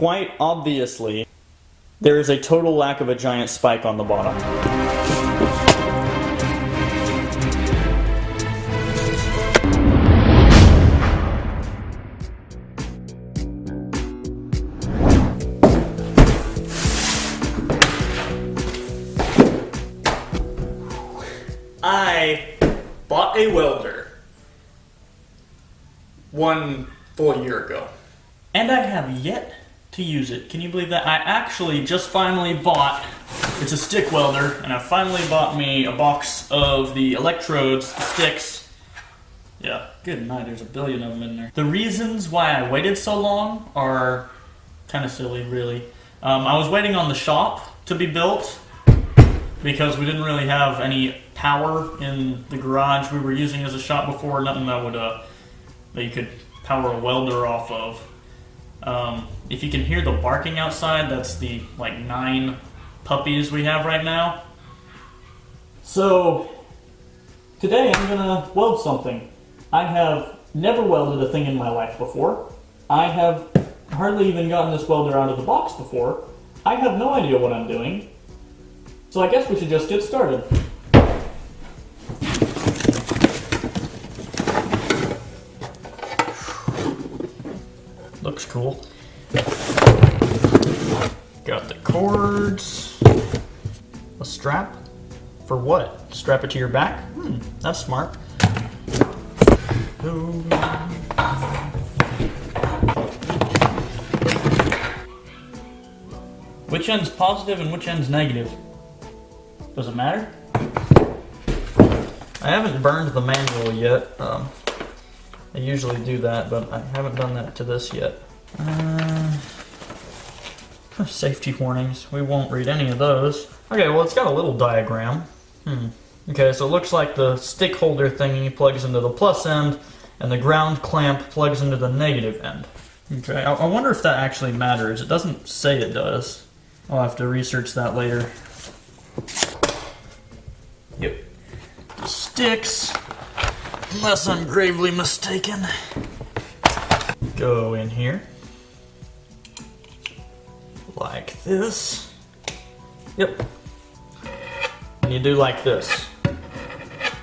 quite obviously, there is a total lack of a giant spike on the bottom. I bought a welder 1 full year ago, and I have yet to use it. Can you believe that? I actually just finally bought, it's a stick welder, and I finally bought me a box of the electrodes, the sticks. Yeah, good night, there's a billion of them in there. The reasons why I waited so long are kind of silly, really. I was waiting on the shop to be built because we didn't really have any power in the garage we were using as a shop before, nothing that would that you could power a welder off of. If you can hear the barking outside, that's the like 9 puppies we have right now. So today I'm gonna weld something. I have never welded a thing in my life before. I have hardly even gotten this welder out of the box before. I have no idea what I'm doing. So I guess we should just get started. Looks cool. Got the cords. A strap? For what? Strap it to your back? That's smart. Which end's positive and which end's negative? Does it matter? I haven't burned the manual yet. I usually do that, but I haven't done that to this yet. Safety warnings. We won't read any of those. Okay, well, it's got a little diagram. Okay, so it looks like the stick holder thingy plugs into the plus end, and the ground clamp plugs into the negative end. Okay, I wonder if that actually matters. It doesn't say it does. I'll have to research that later. Yep. The sticks, unless I'm gravely mistaken, go in here. Like this. Yep. And you do like this.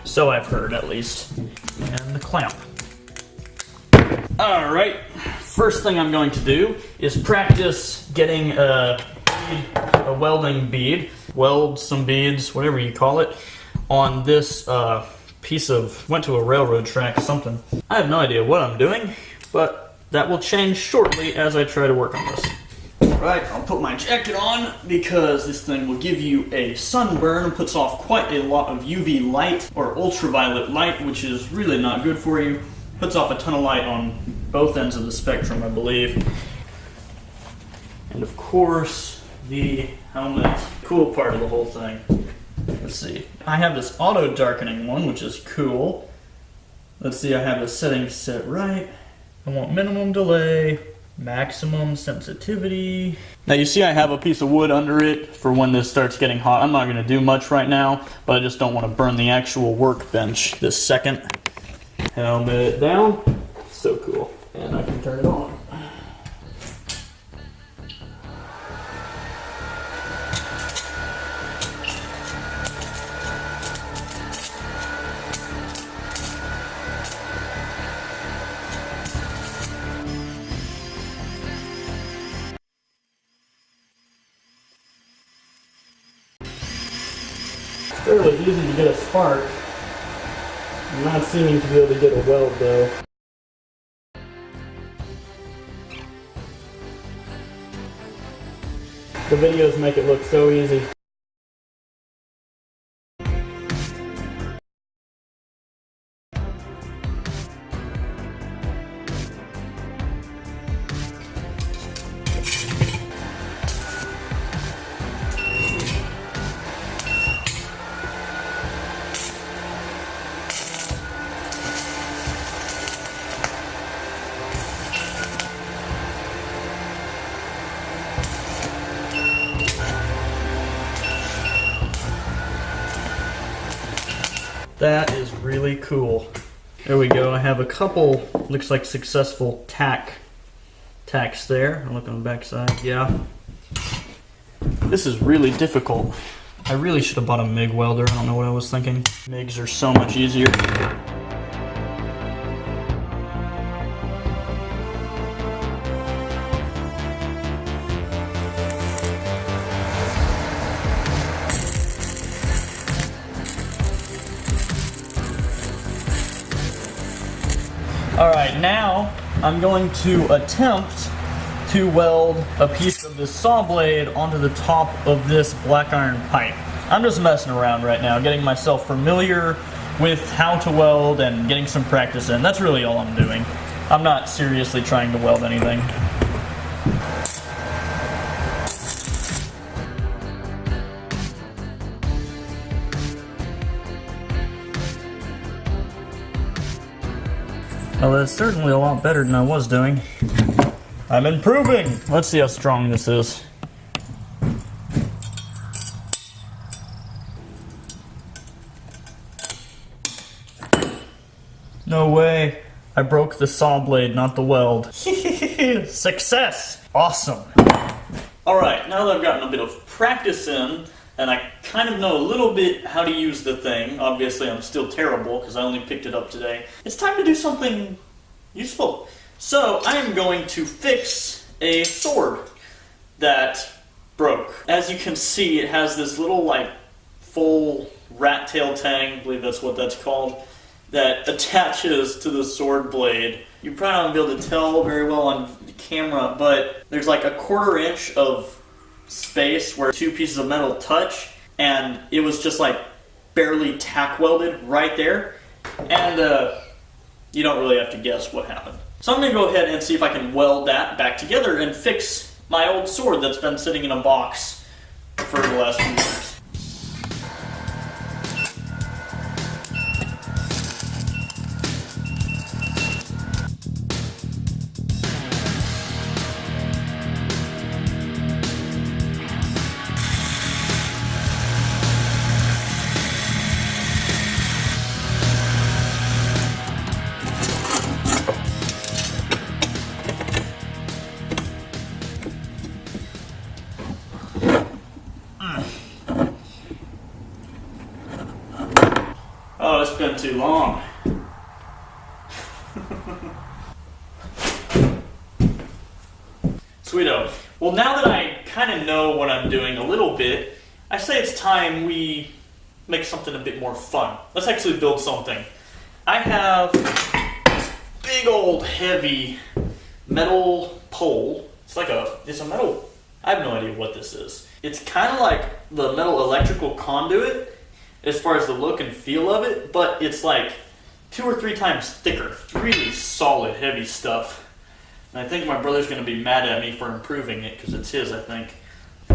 So I've heard, at least. And the clamp. Alright, first thing I'm going to do is practice getting a welding bead, weld some beads, whatever you call it, on this piece of, went to a railroad track or something. I have no idea what I'm doing, but that will change shortly as I try to work on this. Alright, I'll put my jacket on because this thing will give you a sunburn and puts off quite a lot of UV light, or ultraviolet light, which is really not good for you. Puts off a ton of light on both ends of the spectrum, I believe. And of course, the helmet. Cool part of the whole thing. Let's see. I have this auto darkening one, which is cool. Let's see, I have the settings set right. I want minimum delay, maximum sensitivity. Now you see I have a piece of wood under it for when this starts getting hot. I'm not going to do much right now, but I just don't want to burn the actual workbench this second. Helmet down. So cool. And I can turn it on. It's fairly easy to get a spark. I'm not seeming to be able to get a weld though. The videos make it look so easy. That is really cool. There we go. I have a couple, looks like successful tack tacks there. I'll look on the back side. Yeah. This is really difficult. I really should have bought a MIG welder. I don't know what I was thinking. MIGs are so much easier. Alright, now I'm going to attempt to weld a piece of this saw blade onto the top of this black iron pipe. I'm just messing around right now, getting myself familiar with how to weld and getting some practice in. That's really all I'm doing. I'm not seriously trying to weld anything. Well, that's certainly a lot better than I was doing. I'm improving! Let's see how strong this is. No way. I broke the saw blade, not the weld. Success! Awesome. Alright, now that I've gotten a bit of practice in, and I kind of know a little bit how to use the thing. Obviously, I'm still terrible because I only picked it up today. It's time to do something useful. So, I am going to fix a sword that broke. As you can see, it has this little, like, full rat tail tang, I believe that's what that's called, that attaches to the sword blade. You probably not be able to tell very well on the camera, but there's like a 1/4 inch of space where two pieces of metal touch, and it was just like barely tack welded right there, and you don't really have to guess what happened. So I'm going to go ahead and see if I can weld that back together and fix my old sword that's been sitting in a box for the last few years. Oh, it's been too long. Sweeto. Well, now that I kind of know what I'm doing a little bit, I say it's time we make something a bit more fun. Let's actually build something. I have this big old heavy metal pole. It's a metal, I have no idea what this is. It's kind of like the metal electrical conduit as far as the look and feel of it, but it's like 2 or 3 times thicker. Really solid, heavy stuff. And I think my brother's going to be mad at me for improving it, because it's his, I think.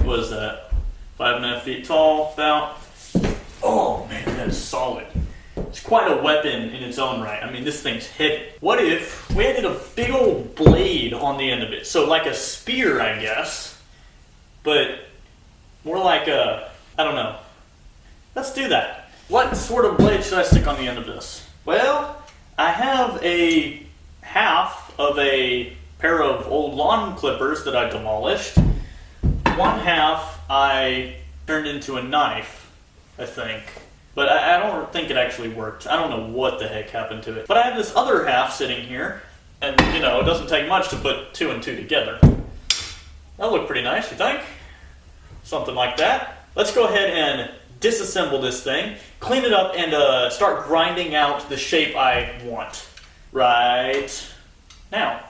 What is that? 5.5 feet tall, about. Oh man, that is solid. It's quite a weapon in its own right. I mean, this thing's heavy. What if we added a big old blade on the end of it? So like a spear, I guess, but more like a, I don't know. Let's do that. What sort of blade should I stick on the end of this? Well, I have a half of a pair of old lawn clippers that I demolished. One half I turned into a knife, I think. But I don't think it actually worked. I don't know what the heck happened to it. But I have this other half sitting here, and you know, it doesn't take much to put 2 and 2 together. That'll look pretty nice, you think? Something like that. Let's go ahead and disassemble this thing, clean it up, and start grinding out the shape I want right now.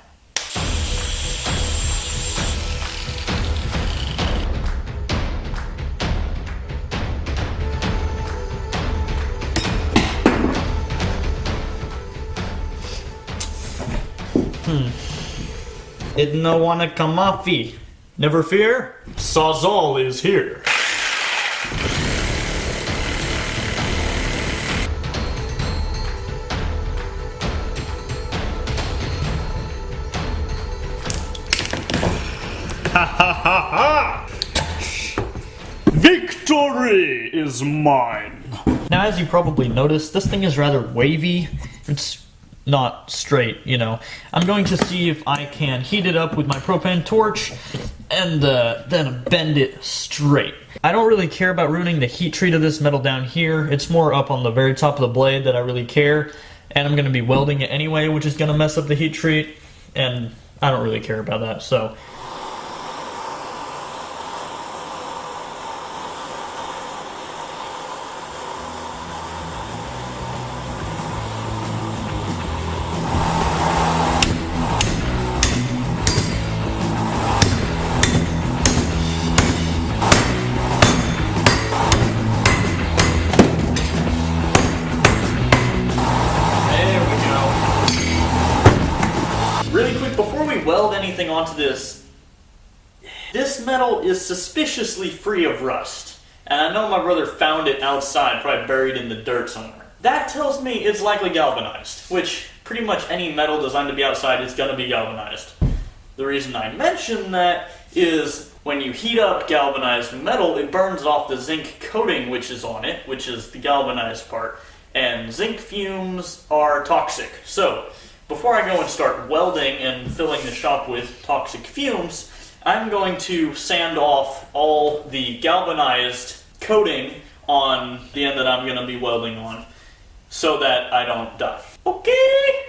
It no wanna come offy. Never fear, Sawzall is here. Ha ha ha ha! Victory is mine! Now, as you probably noticed, this thing is rather wavy. It's not straight, you know. I'm going to see if I can heat it up with my propane torch and then bend it straight. I don't really care about ruining the heat treat of this metal down here. It's more up on the very top of the blade that I really care, and I'm going to be welding it anyway, which is going to mess up the heat treat, and I don't really care about that, so... Really quick, before we weld anything onto this metal is suspiciously free of rust. And I know my brother found it outside, probably buried in the dirt somewhere. That tells me it's likely galvanized, which pretty much any metal designed to be outside is going to be galvanized. The reason I mention that is when you heat up galvanized metal, it burns off the zinc coating which is on it, which is the galvanized part. And zinc fumes are toxic. So, before I go and start welding and filling the shop with toxic fumes, I'm going to sand off all the galvanized coating on the end that I'm going to be welding on so that I don't die. Okay?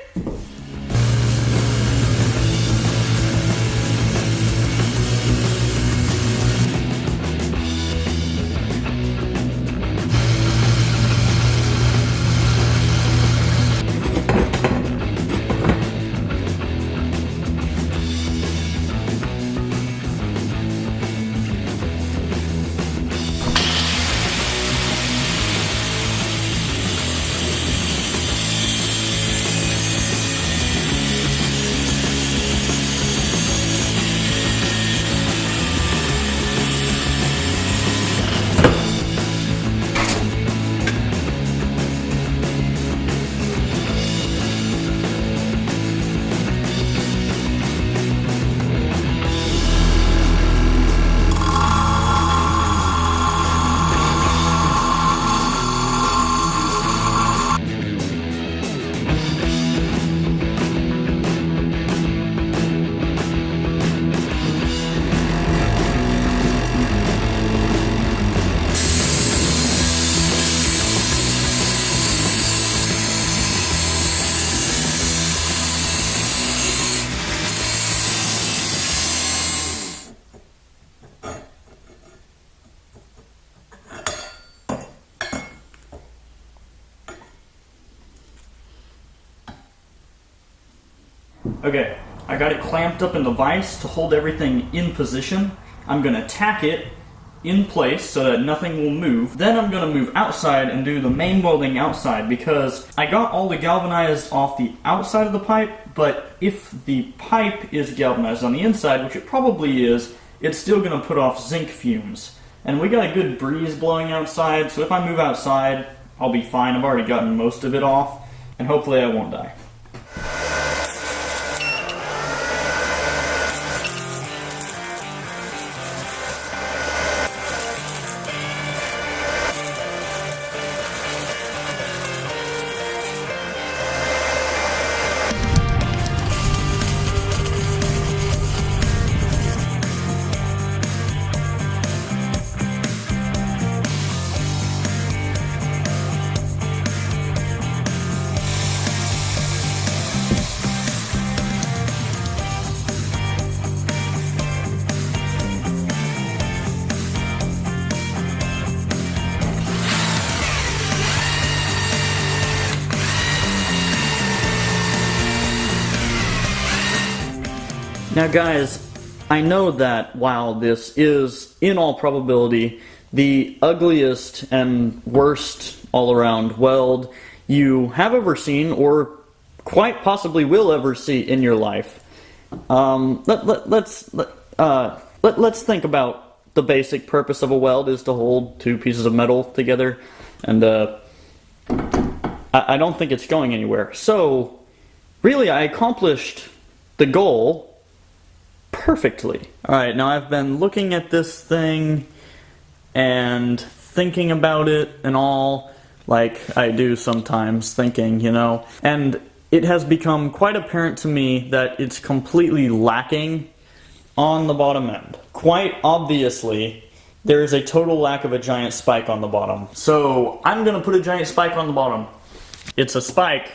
Okay, I got it clamped up in the vise to hold everything in position. I'm going to tack it in place so that nothing will move. Then I'm going to move outside and do the main welding outside because I got all the galvanized off the outside of the pipe, but if the pipe is galvanized on the inside, which it probably is, it's still going to put off zinc fumes. And we got a good breeze blowing outside, so if I move outside, I'll be fine. I've already gotten most of it off, and hopefully I won't die. Now guys, I know that while this is, in all probability, the ugliest and worst all-around weld you have ever seen, or quite possibly will ever see in your life, let's think about the basic purpose of a weld is to hold two pieces of metal together, and I don't think it's going anywhere. So, really, I accomplished the goal perfectly. Alright, now I've been looking at this thing and thinking about it and all, like I do sometimes, thinking, you know, and it has become quite apparent to me that it's completely lacking on the bottom end. Quite obviously, there is a total lack of a giant spike on the bottom. So I'm gonna put a giant spike on the bottom. It's a spike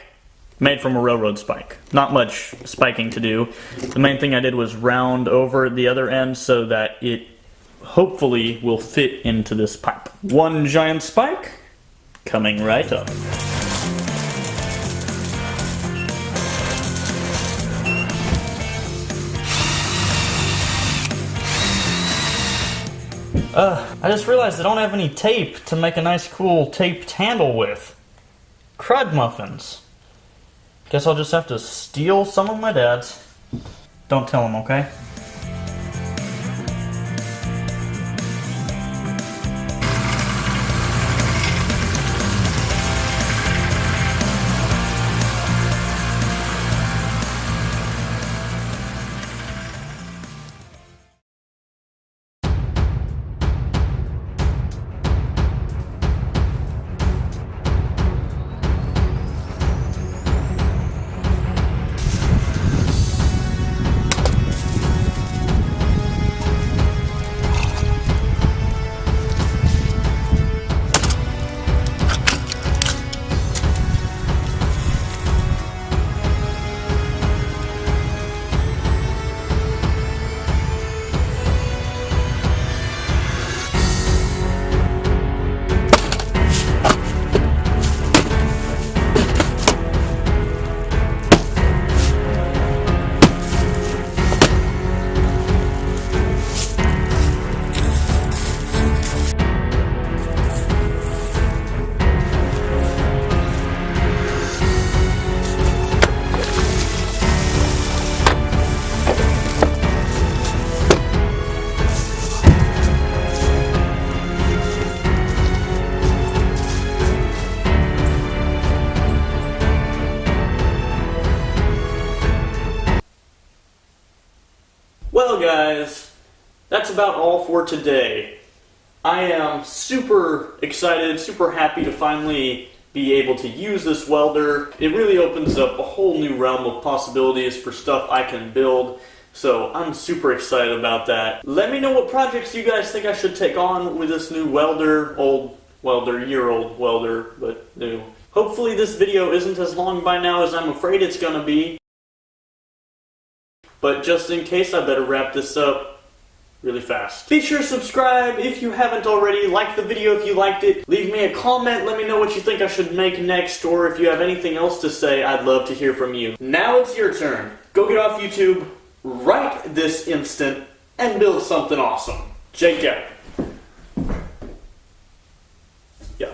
made from a railroad spike. Not much spiking to do. The main thing I did was round over the other end so that it hopefully will fit into this pipe. One giant spike coming right up. I just realized I don't have any tape to make a nice cool taped handle with. Crud muffins. Guess I'll just have to steal some of my dad's. Don't tell him, okay? Well guys, that's about all for today. I am super excited, super happy to finally be able to use this welder. It really opens up a whole new realm of possibilities for stuff I can build, so I'm super excited about that. Let me know what projects you guys think I should take on with this new welder. Old welder, year-old welder, but new. Hopefully this video isn't as long by now as I'm afraid it's gonna be. But just in case, I better wrap this up really fast. Be sure to subscribe if you haven't already. Like the video if you liked it. Leave me a comment, let me know what you think I should make next, or if you have anything else to say, I'd love to hear from you. Now it's your turn. Go get off YouTube right this instant and build something awesome. Jake out. Yeah.